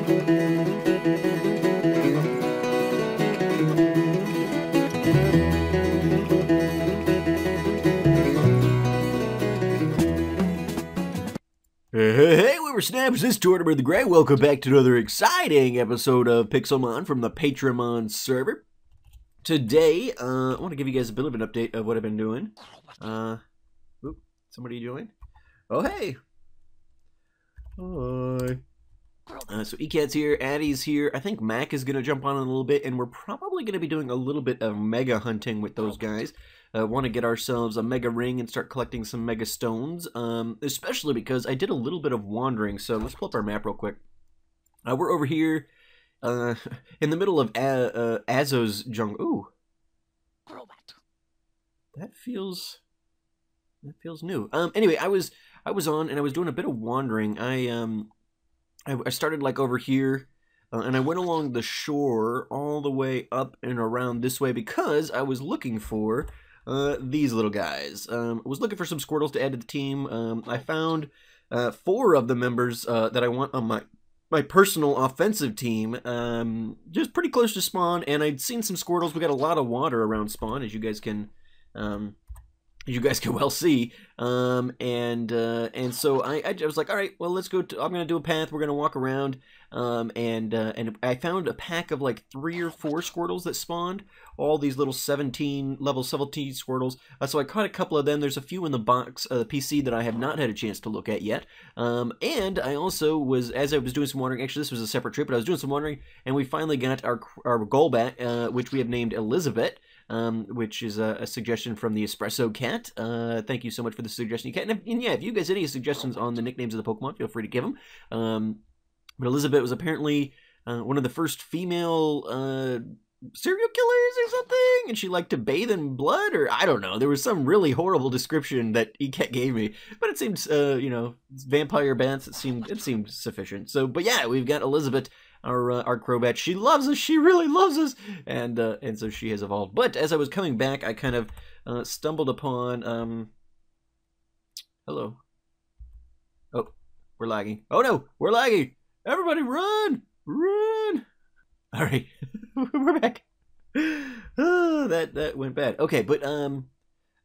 Hey, we were snappers, this is Tortimer the Grey. Welcome back to another exciting episode of Pixelmon from the Patre'mon server. Today, I want to give you guys a bit of an update of what I've been doing. Oop, somebody joined? Oh, hey! Hi. So Ecat's here, Addie's here, I think Mac is going to jump on in a little bit, and we're probably going to be doing a little bit of mega hunting with those guys. Want to get ourselves a mega ring and start collecting some mega stones, especially because I did a little bit of wandering. So let's pull up our map real quick. We're over here in the middle of Azo's jungle. Ooh, that feels new. Anyway, I was on and I was doing a bit of wandering. I started like over here. And I went along the shore all the way up and around this way because I was looking for these little guys. I was looking for some Squirtles to add to the team. I found 4 of the members that I want on my personal offensive team, just pretty close to spawn, and I'd seen some Squirtles. We got a lot of water around spawn, as you guys can well see, and so I was like, all right, well, let's go. I'm gonna do a path. We're gonna walk around, and I found a pack of like 3 or 4 Squirtles that spawned. All these little level 17 Squirtles. So I caught a couple of them. There's a few in the box, the PC that I have not had a chance to look at yet. And I also was, as I was doing some wandering. Actually, this was a separate trip, but I was doing some wandering, and we finally got our goal back, which we have named Elizabeth. Which is a suggestion from the Espresso Cat. Thank you so much for the suggestion, Cat. And yeah, if you guys have any suggestions on the nicknames of the Pokemon, feel free to give them. But Elizabeth was apparently one of the first female serial killers or something, and she liked to bathe in blood, or I don't know. There was some really horrible description that Cat gave me, but it seems, you know, vampire bats. It seemed sufficient. So, but yeah, we've got Elizabeth. Our Crobat. She loves us. She really loves us, and so she has evolved. But as I was coming back, I kind of stumbled upon. Hello. Oh, we're lagging. Oh no, we're lagging. Everybody, run, run! All right, we're back. Oh, that went bad. Okay, but I don't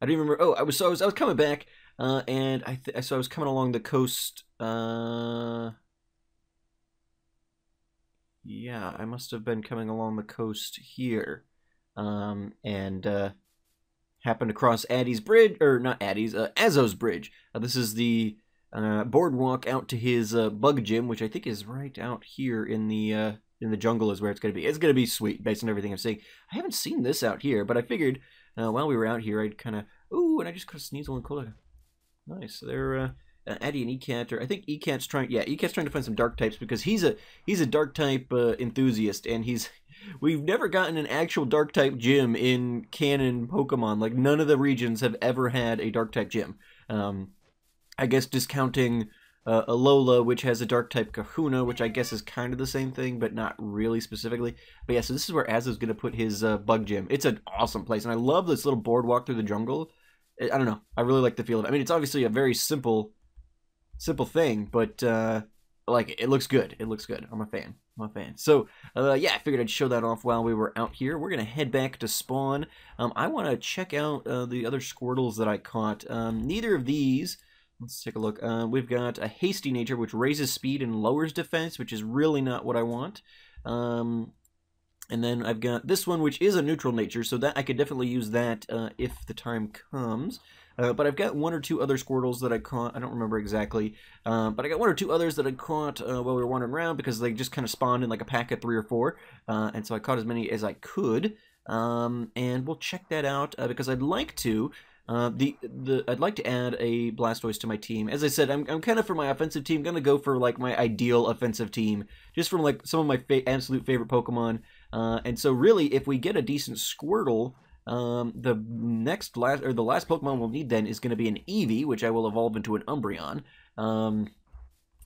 even remember. Oh, I was coming back, and I was coming along the coast. Yeah, I must have been coming along the coast here, and happened across Addie's bridge, or not Addie's, Azo's bridge. This is the boardwalk out to his bug gym, which I think is right out here in the jungle is where it's gonna be. It's gonna be sweet based on everything I'm seeing. I haven't seen this out here, but I figured while we were out here, I'd kind of and I just caught a Sneasel and Cola. Nice. So they're Addie and Ecat, or I think Ecat's trying to find some dark types because he's a dark type enthusiast, and we've never gotten an actual dark type gym in canon Pokemon. Like, none of the regions have ever had a dark type gym. I guess discounting Alola, which has a dark type Kahuna, which I guess is kind of the same thing, but not really specifically. But yeah, so this is where Azo's gonna put his bug gym. It's an awesome place, and I love this little boardwalk through the jungle. I don't know, I really like the feel of it. I mean, it's obviously a very simple thing, but like, it looks good. It looks good. I'm a fan. So yeah, I figured I'd show that off while we were out here. We're gonna head back to spawn. I want to check out the other Squirtles that I caught. Neither of these. Let's take a look. We've got a hasty nature, which raises speed and lowers defense, which is really not what I want. And then I've got this one, which is a neutral nature, so that I could definitely use that if the time comes. But I've got 1 or 2 other Squirtles that I caught. I don't remember exactly. But I got 1 or 2 others that I caught while we were wandering around because they just kind of spawned in like a pack of 3 or 4. And so I caught as many as I could. And we'll check that out because I'd like to. I'd like to add a Blastoise to my team. As I said, I'm kind of, for my offensive team, gonna go for like my ideal offensive team, just from like some of my absolute favorite Pokemon. And so really, if we get a decent Squirtle, the last Pokemon we'll need then is going to be an Eevee, which I will evolve into an Umbreon.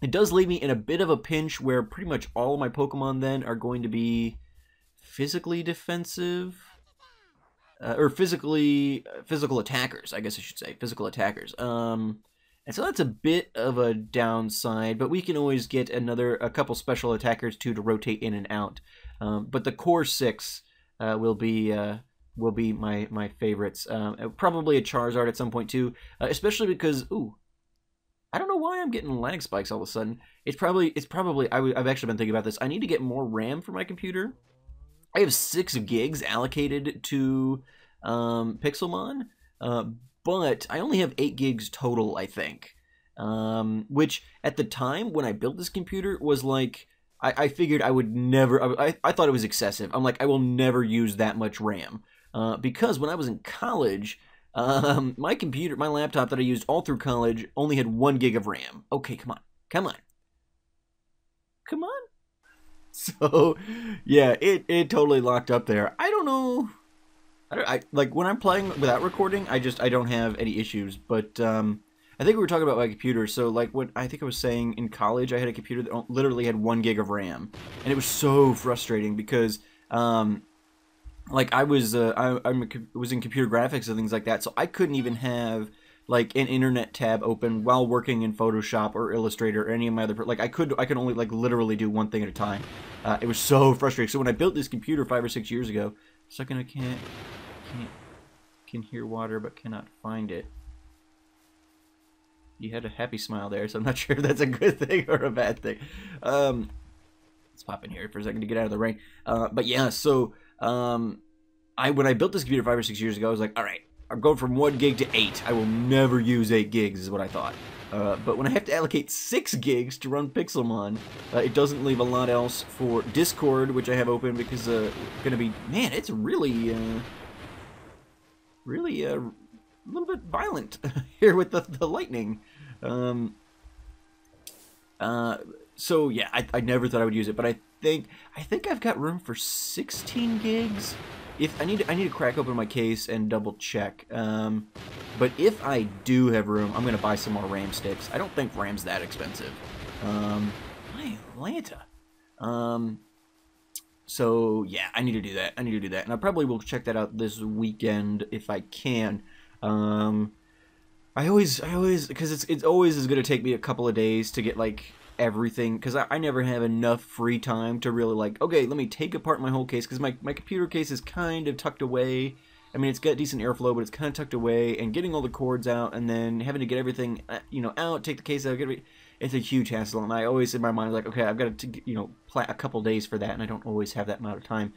It does leave me in a bit of a pinch where pretty much all of my Pokemon then are going to be physically defensive. Or physical attackers, I guess I should say. Physical attackers. And so that's a bit of a downside, but we can always get a couple special attackers too to rotate in and out. But the core 6 will be my favorites. Probably a Charizard at some point too, especially because I don't know why I'm getting lag spikes all of a sudden. It's probably I've actually been thinking about this. I need to get more RAM for my computer. I have 6 gigs allocated to Pixelmon, but I only have 8 gigs total, I think. Which at the time when I built this computer was like, I figured I would never, I thought it was excessive. I'm like, I will never use that much RAM. Because when I was in college, my laptop that I used all through college only had 1 gig of RAM. Okay, come on. So, yeah, it totally locked up there. I don't know. I like when I'm playing without recording, I don't have any issues. But I think we were talking about my computer. So like what I think I was saying in college, I had a computer that literally had 1 gig of RAM, and it was so frustrating because like I was in computer graphics and things like that, so I couldn't even have like an internet tab open while working in Photoshop or Illustrator or any of my other, like I could only like literally do one thing at a time. It was so frustrating. So when I built this computer 5 or 6 years ago, second I can hear water but cannot find it. You had a happy smile there, so I'm not sure if that's a good thing or a bad thing. Let's pop in here for a second to get out of the rain. But yeah, so when I built this computer 5 or 6 years ago, I was like, all right, I'm going from 1 gig to 8. I will never use 8 gigs is what I thought. But when I have to allocate 6 gigs to run Pixelmon, it doesn't leave a lot else for Discord, which I have open because gonna be, man, it's really a little bit violent here with the lightning. So yeah, I never thought I would use it, but I think I've got room for 16 gigs. If I need to crack open my case and double check. But if I do have room, I'm gonna buy some more RAM sticks. I don't think RAM's that expensive. My Atlanta. So yeah, I need to do that. And I probably will check that out this weekend if I can. I always, because it's always is gonna take me a couple of days to get like everything, because I never have enough free time to really like, okay, let me take apart my whole case, because my computer case is kind of tucked away. I mean, it's got decent airflow, but it's kind of tucked away, and getting all the cords out and then having to get everything out, take the case out, it's a huge hassle. And I always in my mind like, okay, I've got to plan a couple days for that, and I don't always have that amount of time.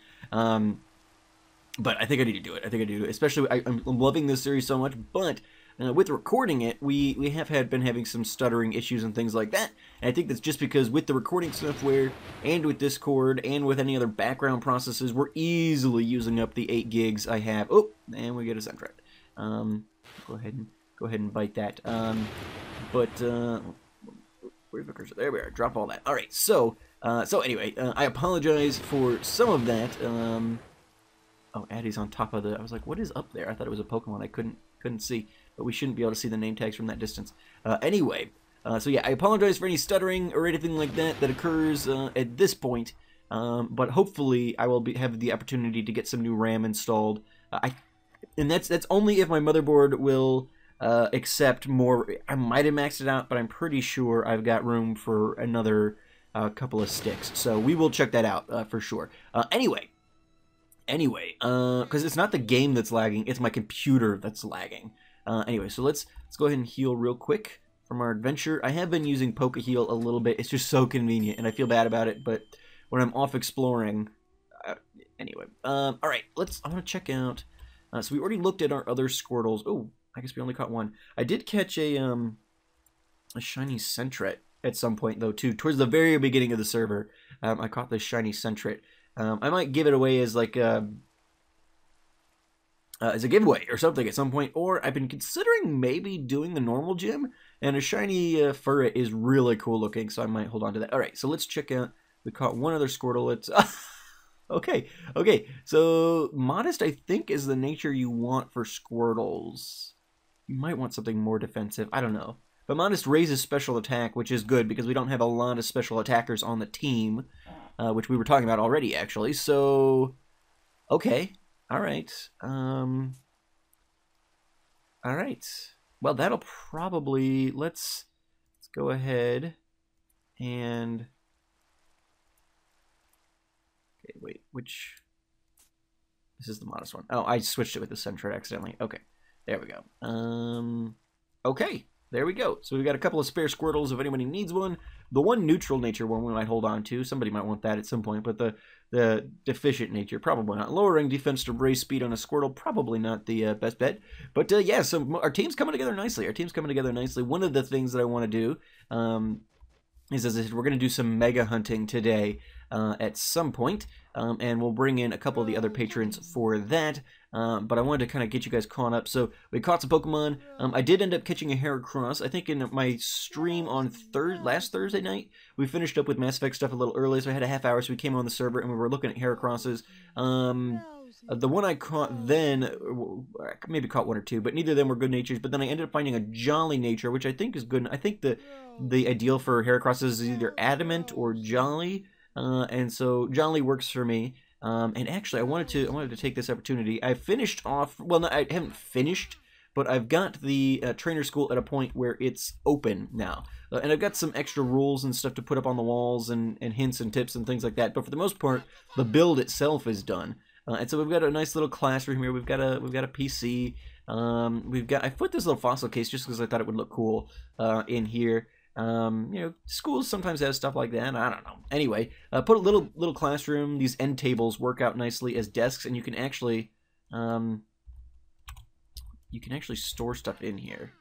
But I think I need to do it. Especially, I'm loving this series so much, but with recording it, we have been having some stuttering issues and things like that. And I think that's just because with the recording software and with Discord and with any other background processes, we're easily using up the 8 gigs I have. Oh, and we get a sound track. Go ahead and bite that. Where's my cursor? There we are. Drop all that. All right. So anyway, I apologize for some of that. Oh, Addie's on top of I was like, what is up there? I thought it was a Pokemon. I couldn't see, but we shouldn't be able to see the name tags from that distance. Anyway, so yeah, I apologize for any stuttering or anything like that occurs at this point. But hopefully, I will have the opportunity to get some new RAM installed. And that's only if my motherboard will accept more. I might have maxed it out, but I'm pretty sure I've got room for another couple of sticks. So we will check that out for sure. Anyway, because it's not the game that's lagging, it's my computer that's lagging. Anyway, so let's go ahead and heal real quick from our adventure. I have been using Poke Heal a little bit. It's just so convenient, and I feel bad about it, but when I'm off exploring... anyway, all right, I'm going to check out... so we already looked at our other Squirtles. Oh, I guess we only caught one. I did catch a shiny Sentret at some point, though, too. Towards the very beginning of the server, I caught this shiny Sentret. I might give it away as like as a giveaway or something at some point, or I've been considering maybe doing the normal gym, and a shiny Furret is really cool looking, so I might hold on to that. All right, so let's check out. We caught one other Squirtle. It's okay. So modest, I think, is the nature you want for Squirtles. You might want something more defensive. I don't know. But modest raises special attack, which is good because we don't have a lot of special attackers on the team. Which we were talking about already, actually. So, okay, all right, all right. well, that'll probably, let's go ahead and, okay, wait, which, this is the modest one. Oh, I switched it with the Centret accidentally. Okay, there we go. Okay, there we go. So we've got a couple of spare Squirtles if anybody needs one. The one neutral nature one we might hold on to. Somebody might want that at some point, but the deficient nature, probably not. Lowering defense to brace speed on a Squirtle, probably not the best bet. But yeah, so our team's coming together nicely. One of the things that I want to do is, as I said, we're going to do some mega hunting today at some point, and we'll bring in a couple of the other patrons for that. But I wanted to kind of get you guys caught up. So we caught some Pokemon. I did end up catching a Heracross. I think in my stream on last Thursday night, we finished up with Mass Effect stuff a little early, so I had a half hour, so we came on the server and we were looking at Heracrosses. The one I caught then, I maybe caught one or two, but neither of them were good natures. But then I ended up finding a Jolly nature, which I think is good. I think the ideal for Heracrosses is either Adamant or Jolly, and so Jolly works for me. And actually, I wanted to take this opportunity. I finished off. Well, no, I haven't finished, but I've got the trainer school at a point where it's open now, and I've got some extra rules and stuff to put up on the walls and hints and tips and things like that. But for the most part, the build itself is done. And so we've got a nice little classroom here. We've got a PC. I put this little fossil case just because I thought it would look cool in here. You know, schools sometimes have stuff like that. I don't know. Anyway, put a little classroom. These end tables work out nicely as desks, and you can actually store stuff in here,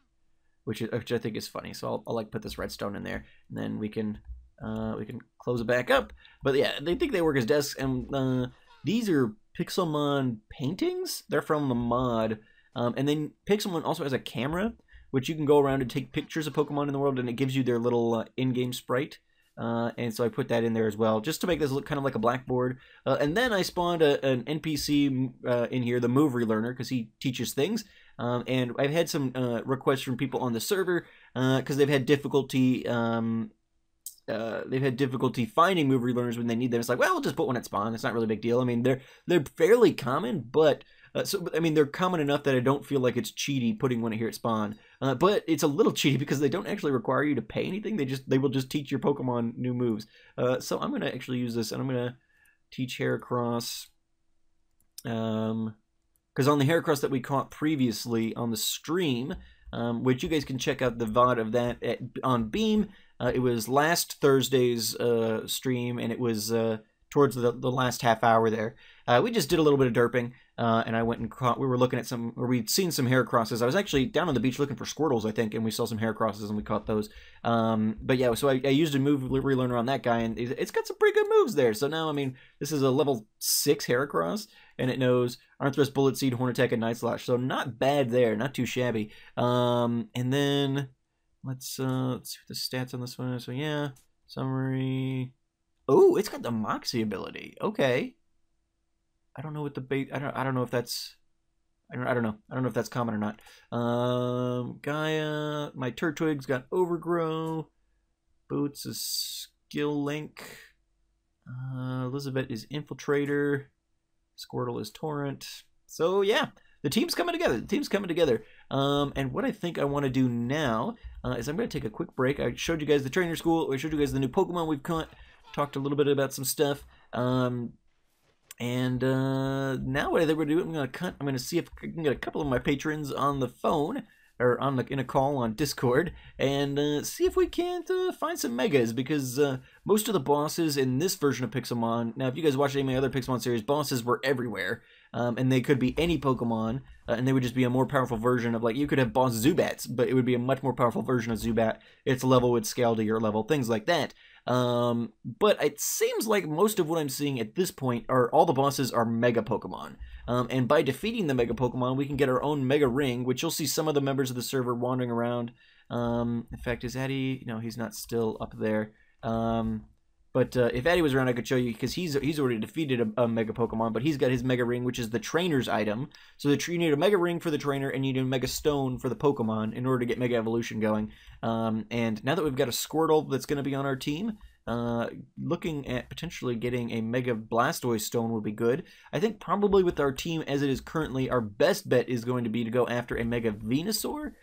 which I think is funny. So I'll like put this redstone in there, and then we can close it back up. But yeah, they think they work as desks, and these are Pixelmon paintings. They're from the mod, and then Pixelmon also has a camera, which you can go around and take pictures of Pokemon in the world, and it gives you their little in-game sprite. And so I put that in there as well, just to make this look kind of like a blackboard. And then I spawned an NPC in here, the Move Relearner, because he teaches things. And I've had some requests from people on the server because they've had difficulty. They've had difficulty finding Move Relearners when they need them. It's like, well, we'll just put one at spawn. It's not really a big deal. I mean, they're fairly common, but I mean, they're common enough that I don't feel like it's cheaty putting one here at spawn. But it's a little cheaty because they don't actually require you to pay anything. They will just teach your Pokemon new moves. So I'm gonna actually use this, and I'm gonna teach Heracross. Because on the Heracross that we caught previously on the stream, which you guys can check out the VOD of that on Beam. It was last Thursday's stream, and it was towards the last half hour there. We just did a little bit of derping, and I went and caught. We were looking at we'd seen some Heracrosses. I was actually down on the beach looking for Squirtles, I think, and we saw some Heracrosses, and we caught those. But yeah, so I used a Move Relearner on that guy, and it's got some pretty good moves there. So now, I mean, this is a level 6 Heracross, and it knows Armthrust, Bullet Seed, Horn Attack, and Night Slash. So not bad there, not too shabby. And then let's see what the stats on this one is. So yeah, summary. Oh, it's got the Moxie ability. Okay. I don't know what the bait. I don't know if that's. I don't know. I don't know if that's common or not. Gaia. My Tortoise got Overgrow. Boots is Skill Link. Elizabeth is Infiltrator. Squirtle is Torrent. So yeah, the team's coming together. And what I think I want to do now is I'm going to take a quick break. I showed you guys the trainer school. I showed you guys the new Pokemon we've caught. Talked a little bit about some stuff. And now what I think we're doing, I'm going to see if I can get a couple of my patrons on the phone, or in a call on Discord, and see if we can't find some megas, because most of the bosses in this version of Pixelmon, now if you guys watch any of my other Pixelmon series, bosses were everywhere, and they could be any Pokemon, and they would just be a more powerful version of, like, you could have boss Zubats, but it would be a much more powerful version of Zubat. Its level would scale to your level, things like that. But it seems like most of what I'm seeing at this point are all the bosses are Mega Pokemon. And by defeating the Mega Pokemon, we can get our own Mega Ring, which you'll see some of the members of the server wandering around. In fact, is Addy? No, he's not still up there. But if Addy was around, I could show you, because he's already defeated a Mega Pokemon, but he's got his Mega Ring, which is the trainer's item. So you need a Mega Ring for the trainer, and you need a Mega Stone for the Pokemon in order to get Mega Evolution going. And now that we've got a Squirtle that's going to be on our team, looking at potentially getting a Mega Blastoise Stone would be good. I think probably with our team as it is currently, our best bet is going to be to go after a Mega Venusaur.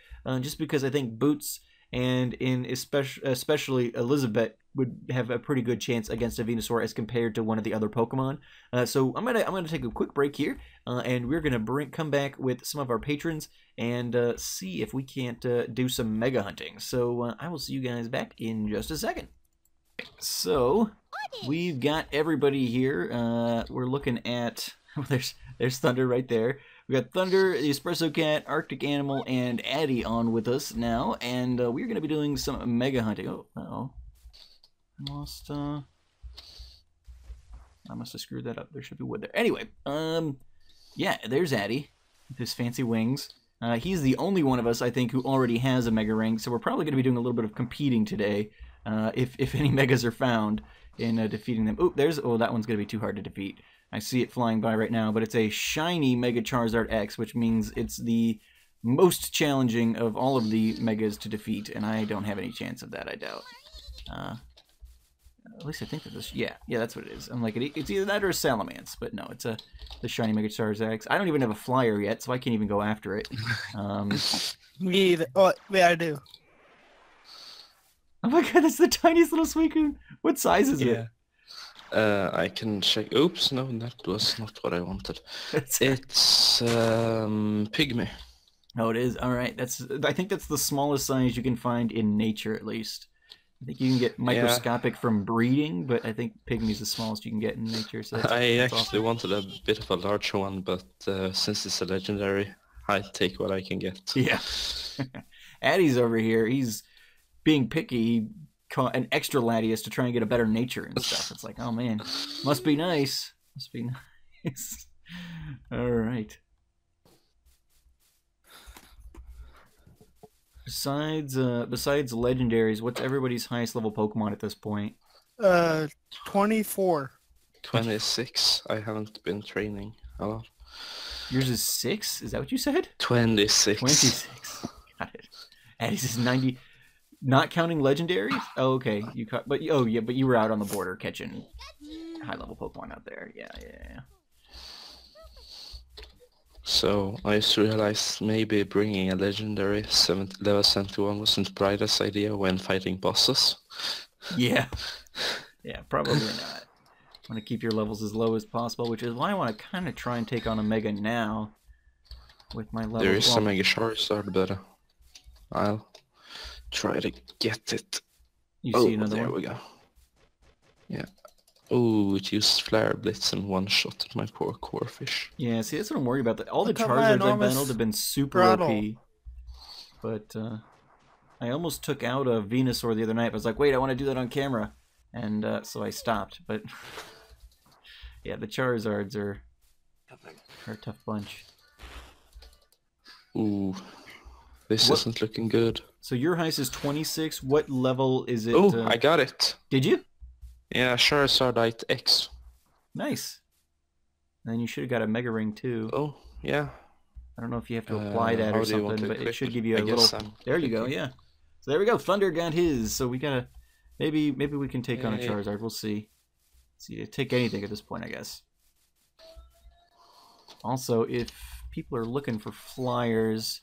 just because I think Boots and especially Elizabeth would have a pretty good chance against a Venusaur as compared to one of the other Pokemon. So I'm gonna take a quick break here, and we're gonna come back with some of our patrons and see if we can't do some mega hunting. So I will see you guys back in just a second. So we've got everybody here. We're looking at there's Thunder right there. We got Thunder, the Espresso Cat, Arctic Animal, and Addy on with us now, and we're going to be doing some mega hunting. Oh, uh-oh. I lost, I must have screwed that up. There should be wood there. Anyway, yeah, there's Addy with his fancy wings. He's the only one of us, I think, who already has a mega ring, so we're probably going to be doing a little bit of competing today, if any megas are found in defeating them. Oh, that one's going to be too hard to defeat. I see it flying by right now, but it's a shiny Mega Charizard X, which means it's the most challenging of all of the Megas to defeat, and I don't have any chance of that, I doubt. At least I think that this... Yeah, that's what it is. I'm like, it's either that or a Salamence, but no, it's the shiny Mega Charizard X. I don't even have a flyer yet, so I can't even go after it. Me either. Oh, wait, I do. Oh my god, that's the tiniest little Suicune. What size is it? I can check. Oops, no, that was not what I wanted. It's Pygmy. Oh, it is. All right. I think that's the smallest size you can find in nature, at least. I think you can get microscopic from breeding, but I think Pygmy's the smallest you can get in nature. So I actually wanted a bit of a larger one, but since it's a legendary, I take what I can get. Yeah. Addy's over here. He's being picky. He caught an extra Latias to try and get a better nature and stuff. It's like, oh man, must be nice. Must be nice. All right. Besides legendaries, what's everybody's highest level Pokemon at this point? 24. 26. I haven't been training a lot. Yours is 6? Is that what you said? 26. 26. Got it. Addy's is 90. Not counting legendaries? Oh, okay. You caught, but you were out on the border catching high level Pokemon out there. Yeah. So I just realized maybe bringing a legendary level 71 wasn't the brightest idea when fighting bosses. Yeah, probably not. Want to keep your levels as low as possible, which is why I want to kind of try and take on a Mega now with my level. There is a Mega Charizard, but I'll try to get it. You see another there one? We go. Yeah. Oh, it used Flare Blitz and one-shot at my poor Corphish. Yeah, see, that's what I'm worried about. All the Charizards I've battled have been super OP. But I almost took out a Venusaur the other night. I was like, wait, I want to do that on camera. And so I stopped. But yeah, the Charizards are a tough bunch. Ooh, this isn't looking good. So your highest is 26. What level is it? Oh, I got it. Did you? Yeah, Charizardite X. Nice. And then you should have got a Mega Ring too. Oh, yeah. I don't know if you have to apply that or something, but it should give you a little... There you go, yeah. So there we go. Thunder got his. So we gotta... Maybe we can take on a Charizard. We'll see. See, take anything at this point, I guess. Also, if people are looking for flyers,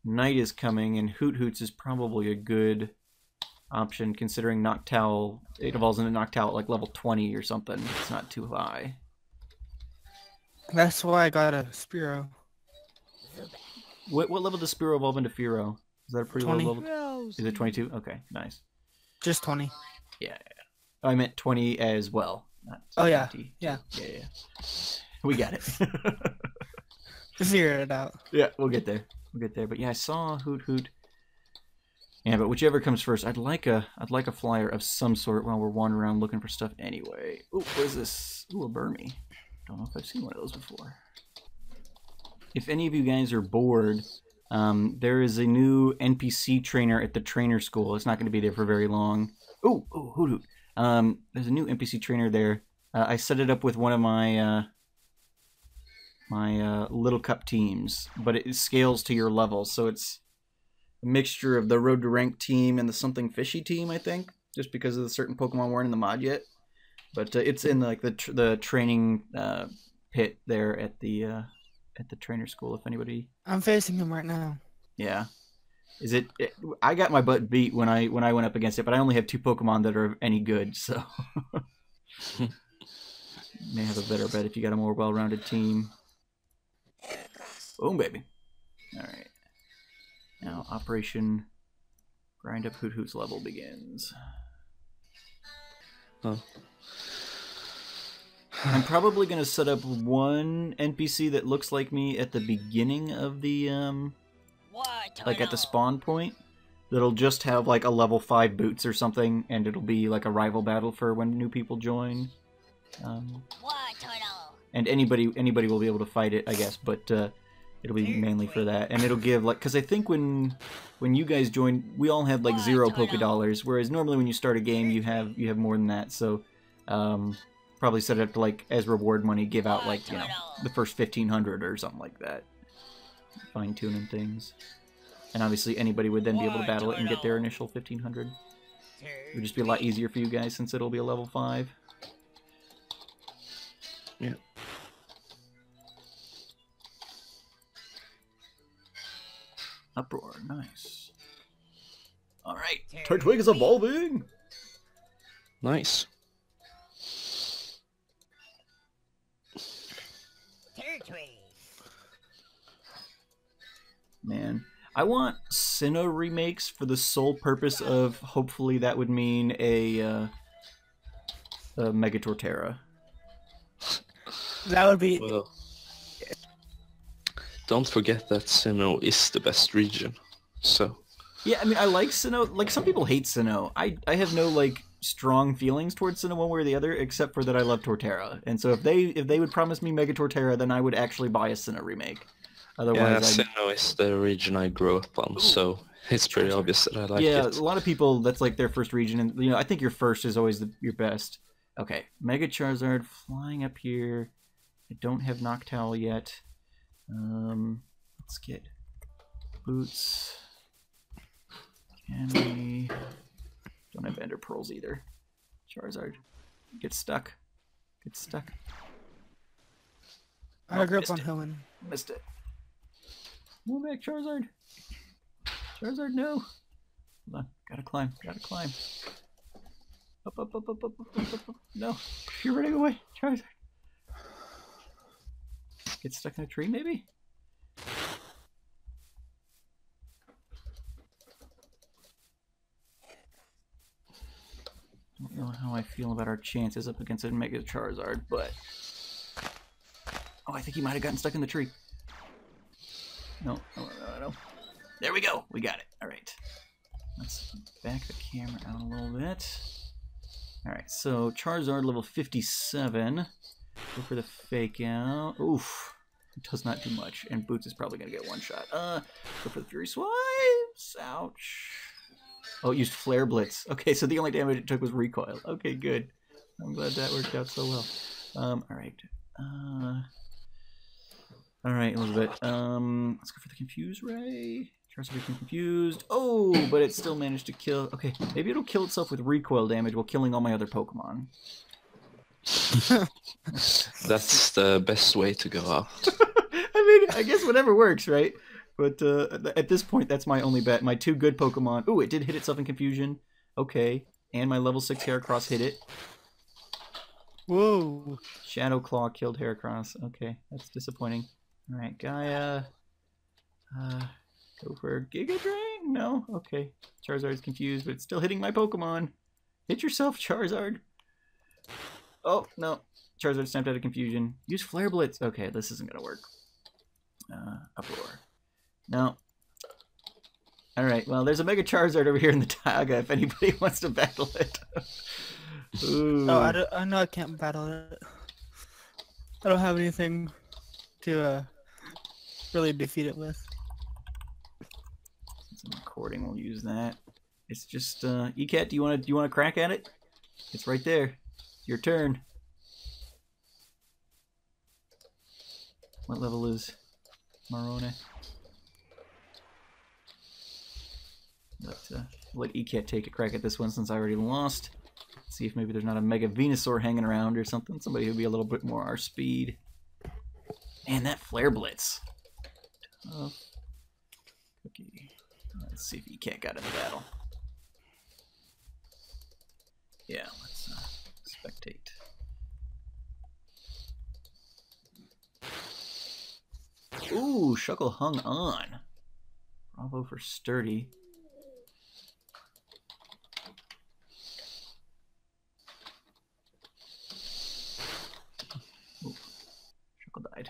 Night is coming, and Hoot Hoots is probably a good option, considering Noctowl. It evolves into Noctowl at like level 20 or something. It's not too high. That's why I got a Spearow. What level does Spearow evolve into Fearow? Is that a pretty 20. low level? Is it 22? Okay, nice. Just 20. Yeah. I meant 20 as well. Not oh, yeah. 20. Yeah. We got it. Figure it out. Yeah, we'll get there. But yeah, I saw Hoot Hoot. Yeah, but whichever comes first, I'd like a flyer of some sort while we're wandering around looking for stuff anyway. Ooh, what is this? Ooh, a Burmy. Don't know if I've seen one of those before. If any of you guys are bored, there is a new NPC trainer at the trainer school. It's not going to be there for very long. Ooh, Hoot Hoot. There's a new NPC trainer there. I set it up with one of my Little Cup teams, but it scales to your level, so it's a mixture of the Road to Rank team and the Something Fishy team, I think, just because of the certain Pokemon weren't in the mod yet. But it's in like the training pit there at the trainer school. If anybody, I'm facing him right now. Yeah, Is it? I got my butt beat when I went up against it, but I only have 2 Pokemon that are any good, so may have a better bet if you got a more well-rounded team. Boom, baby. All right. Now Operation Grind Up Hoot Hoot's level begins. Oh. I'm probably gonna set up one NPC that looks like me at the beginning of the like at the spawn point. That'll just have like a level 5 boots or something, and it'll be like a rival battle for when new people join. And anybody will be able to fight it, I guess, but it'll be mainly for that. And it'll give like, because I think when you guys joined, we all had like 0 Poké-Dollars, whereas normally when you start a game you have more than that. So probably set it up to like as reward money, give out like, you know, the first 1,500 or something like that. Fine tuning things. And obviously anybody would then be able to battle it and get their initial 1,500. It would just be a lot easier for you guys since it'll be a level 5. Yeah. Uproar, nice. Alright, Tortoise is evolving! Nice. Man, I want Sinnoh remakes for the sole purpose of hopefully that would mean a Mega Torterra. That would be. Well, don't forget that Sinnoh is the best region, so... Yeah, I mean, I like Sinnoh. Like, some people hate Sinnoh. I have no, like, strong feelings towards Sinnoh one way or the other, except for that I love Torterra. And so if they would promise me Mega Torterra, then I would actually buy a Sinnoh remake. Otherwise, yeah, Sinnoh is the region I grew up on, so it's pretty obvious that I like it. Yeah, a lot of people, that's like their first region, and you know, I think your first is always your best. Okay, Mega Charizard flying up here. I don't have Noctowl yet. Let's get Boots. Can we... Don't have Ender Pearls either. Charizard. Get stuck. Get stuck. I grew up missed on it. Hillman. Missed it. Move back, Charizard. Charizard, no. Hold on. Gotta climb. Gotta climb. Up, up, up, up, up, up, up, up, up. No. You're running away. Charizard. Get stuck in a tree, maybe? Don't know how I feel about our chances up against a Mega Charizard, but... Oh, I think he might have gotten stuck in the tree. No, no, no, no. There we go. We got it. All right. Let's back the camera out a little bit. All right, so Charizard level 57. Go for the fake out. Oof. It does not do much. And Boots is probably going to get one shot. Go for the Fury Swipes. Ouch. Oh, it used Flare Blitz. Okay, so the only damage it took was recoil. Okay, good. I'm glad that worked out so well. All right. All right, Elizabeth. Let's go for the Confuse Ray. Charizard became confused. Oh, but it still managed to kill. Okay, maybe it'll kill itself with recoil damage while killing all my other Pokemon. That's the best way to go out. I mean, I guess whatever works, right? But at this point, that's my only bet. My 2 good Pokemon. Ooh, it did hit itself in confusion. Okay, and my level 6 Heracross hit it. Whoa. Shadow Claw killed Heracross. Okay, that's disappointing. All right, Gaia. Go for Giga Drain? No? Okay. Charizard's confused, but it's still hitting my Pokemon. Hit yourself, Charizard. Oh, no. Charizard snapped out of confusion. Use Flare Blitz. Okay, this isn't going to work. Uproar. No. Alright, well, there's a Mega Charizard over here in the Taiga if anybody wants to battle it. Ooh. Oh, I know I can't battle it. I don't have anything to really defeat it with. Since I'm recording, we'll use that. It's just ECAT, do you want to crack at it? It's right there. Your turn. What level is Marone? But let ECAT take a crack at this one since I already lost. See if maybe there's not a Mega Venusaur hanging around or something. Somebody who'd be a little bit more our speed. Man, that Flare Blitz. Tough. Cookie. Let's see if he can't get out of the battle. Yeah, let's spectate. Ooh, Shuckle hung on. Bravo for sturdy. Ooh, Shuckle died.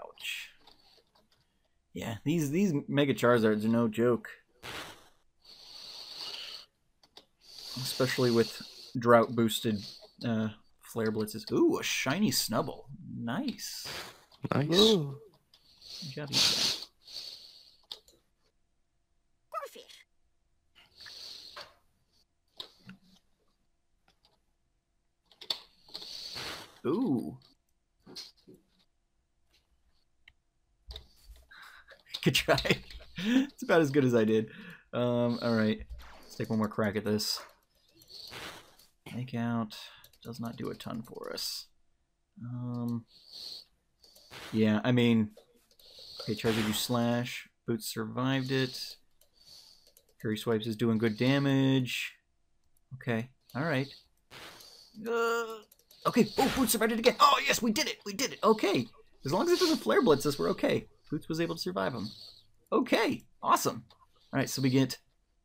Ouch. Yeah, these Mega Charizards are no joke. Especially with drought boosted Flare Blitzes. Ooh, a shiny Snubble. Nice. Nice. Ooh. Good job, you guys. Ooh. Good try. It's about as good as I did. Alright. Let's take one more crack at this. Make out. Does not do a ton for us. Yeah, I mean... Okay, Charizard you Slash. Boots survived it. Curry Swipes is doing good damage. Okay, alright. Okay, oh, Boots survived it again. Oh, yes, we did it! We did it! Okay. As long as it doesn't Flare Blitz us, we're okay. Boots was able to survive him. Okay, awesome. Alright, so we get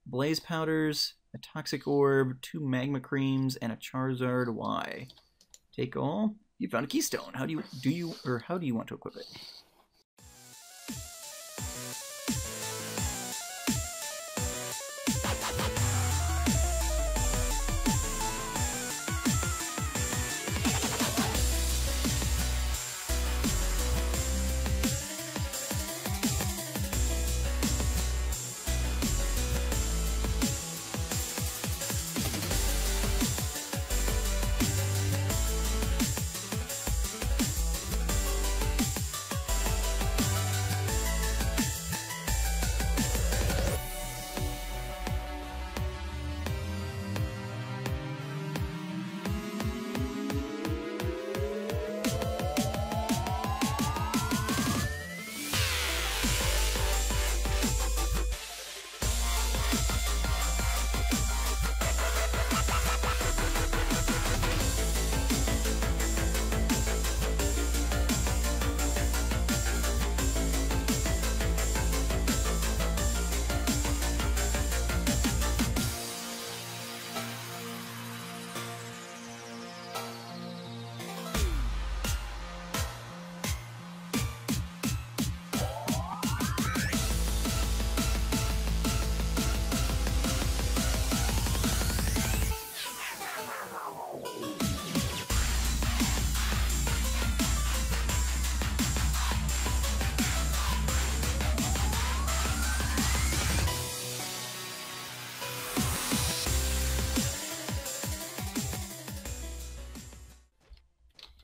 Blaze Powders, a Toxic Orb, 2 Magma Creams, and a Charizard Y. Take all. You found a Keystone. How do you want to equip it?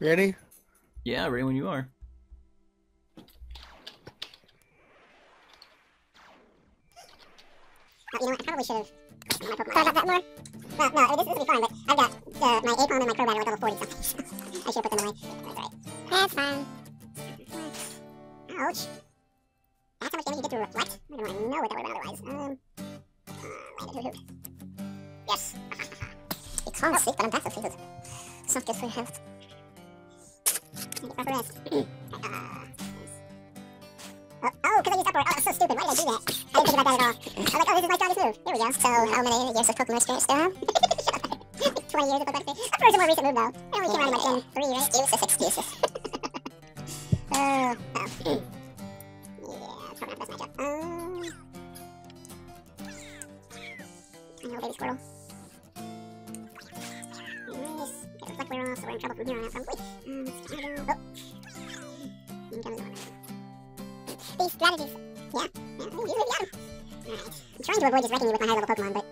Ready? Yeah, ready when you are. You know what? I probably should have thought about that more. Well, no, this will be fine, but I've got my Apom and my Crobat are level 40 something. I should have put them away. That's right. That's fine. Ouch. That's how much damage you did to Reflect? I don't know what that would have been otherwise. Landed hoot. Yes. You can't sleep, but I'm back to sleep. It's not good for your health. Take proper rest. Oh, because I used Uproar. Oh, that's so stupid. Why did I do that? I didn't think about that at all. I was like, oh, this is my strongest move. Here we go. So, how many years of Pokemon experience do I have? 20 years of Pokemon experience. Uproar's a more recent move, though. It only came out in like Gen 3, right? Excuses. Yeah, probably not the best matchup. I know, baby Squirtle. Nice. Get the Reflect off, so we're in trouble from here on out, probably. These strategies. Yeah, I think you really got them. Alright. I'm trying to avoid just wrecking you with my high level Pokemon, but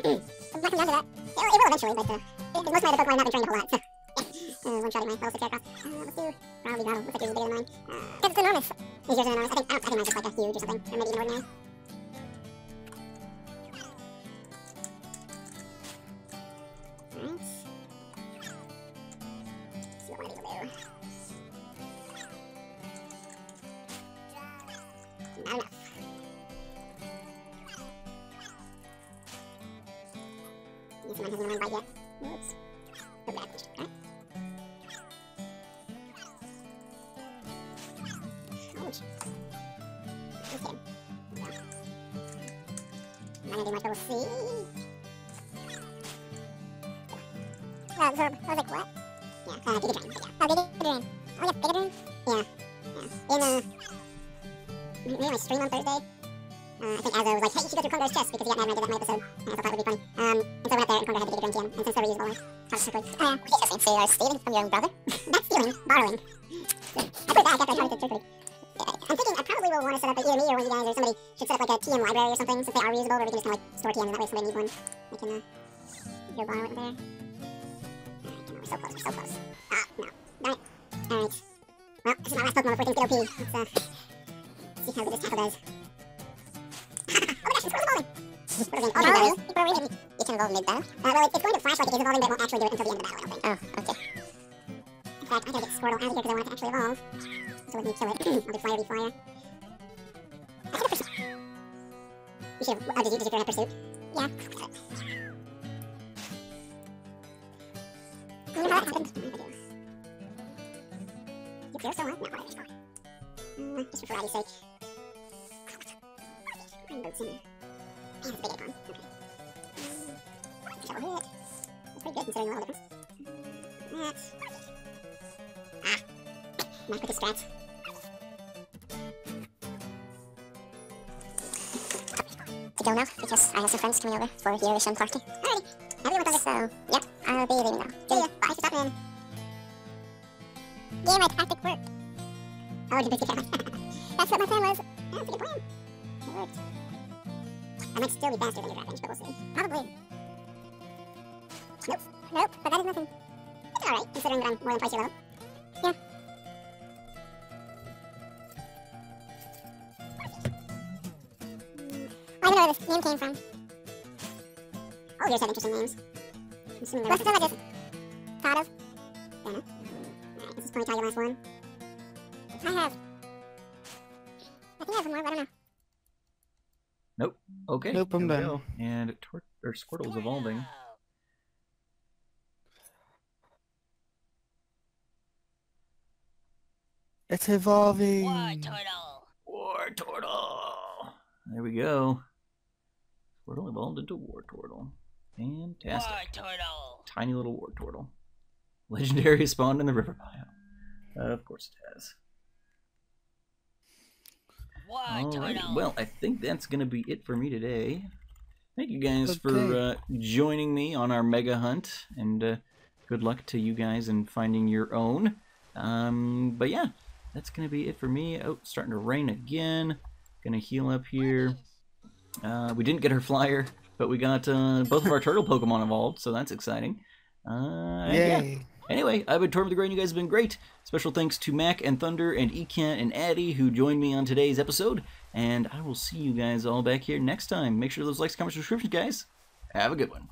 I'm not come down to that. It will eventually, but most of my other Pokemon have not been trained a whole lot, so yeah. One-shotting my level 6 Aircross. Let's do probably battle. Looks like yours is bigger than mine. Because it's enormous. Is yours enormous? I think mine's just like a huge or something, or maybe even ordinary. Alright. See what one of these will do. Not enough. Someone hasn't even bite yet. Whoops. Oh, bad. Right? Ouch. Okay. Yeah. I'm gonna do much, but we'll see. So, I was like, what? Yeah, Giga Drain. Yeah. Oh, Giga Drain. Oh, yeah, Giga Drain? Yeah. Yeah. Maybe my stream on Thursday. I think Azzo was like, hey, you should go through Congo's chest because he got mad when I did that in my episode. And I thought that would be funny. And so I went up there and Congo had the Giga Drain TM. And since they're reusable, I quickly. Interesting. So you're stealing from your own brother? That's stealing. Borrowing. I put it back after I tried it to Tortoise. I'm thinking I probably will want to set up either me or one of you guys or somebody should set up like a TM library or something since they are reusable where we can just kind of like store TMs and that way if somebody needs one. I can go borrow it there. We're so close, we're so close. Ah, no. Darn it. Alright. Well, this is my last Pokemon before things get OP. Let's see how good this tackle does. Oh my gosh, this Squirtle's evolving! Squirtle game. Oh, no, you can evolve mid-battle? Well, it's going to flash like it is evolving, but it won't actually do it until the end of the battle, I don't think. Oh, okay. In fact, I gotta get Squirtle out of here because I want it to actually evolve. So let me kill it. I'll do Flyer v Flyer. I should have pursuit. You should have... Oh, did you have pursuit? Yeah. I wonder how that happened. Is there still one? No, there's not. Just for variety's sake. Rainbows in there. Man, that's a big acorn. Okay. Shovel hit. That's pretty good considering the level difference. That's... Ah. Not quickest strats. To go now, because I have some friends coming over for a year-ish party. Alrighty. Everyone does it. So, yep, I'll be leaving now. See ya. Bye. Stop, man. Yeah, my tactic worked. Oh, the biscuit camera. That's what my plan was. Yeah, that's a good plan. It worked. I might still be faster than your draft range, but we'll see. Probably. Nope. Nope, but that is nothing. It's alright, considering that I'm more than twice your level. Yeah. I don't know where this name came from. All yours have interesting names. I'm assuming the rest of them I just thought of. Fair enough. Alright, this is Ponyta, your last one. I think I have one more, but I don't know. Nope. Okay. Nope, I'm there we done. go. And Squirtle's evolving. It's evolving. War Turtle. There we go. Squirtle evolved into War Turtle. Fantastic. War Turtle. Tiny little War Turtle. Legendary spawned in the river biome. Of course it has. War Alright, Turtle. well, I think that's going to be it for me today. Thank you guys for Okay. joining me on our mega hunt, and good luck to you guys in finding your own. But yeah, that's going to be it for me. Oh, it's starting to rain again. Gonna heal up here. We didn't get our flyer, but we got both of our turtle Pokemon evolved, so that's exciting. Yeah. Yay. Anyway, I've been Tortimer the Great, and you guys have been great. Special thanks to Mac and Thunder and Ekan and Addy who joined me on today's episode. And I will see you guys all back here next time. Make sure those likes, comments, subscriptions, guys. Have a good one.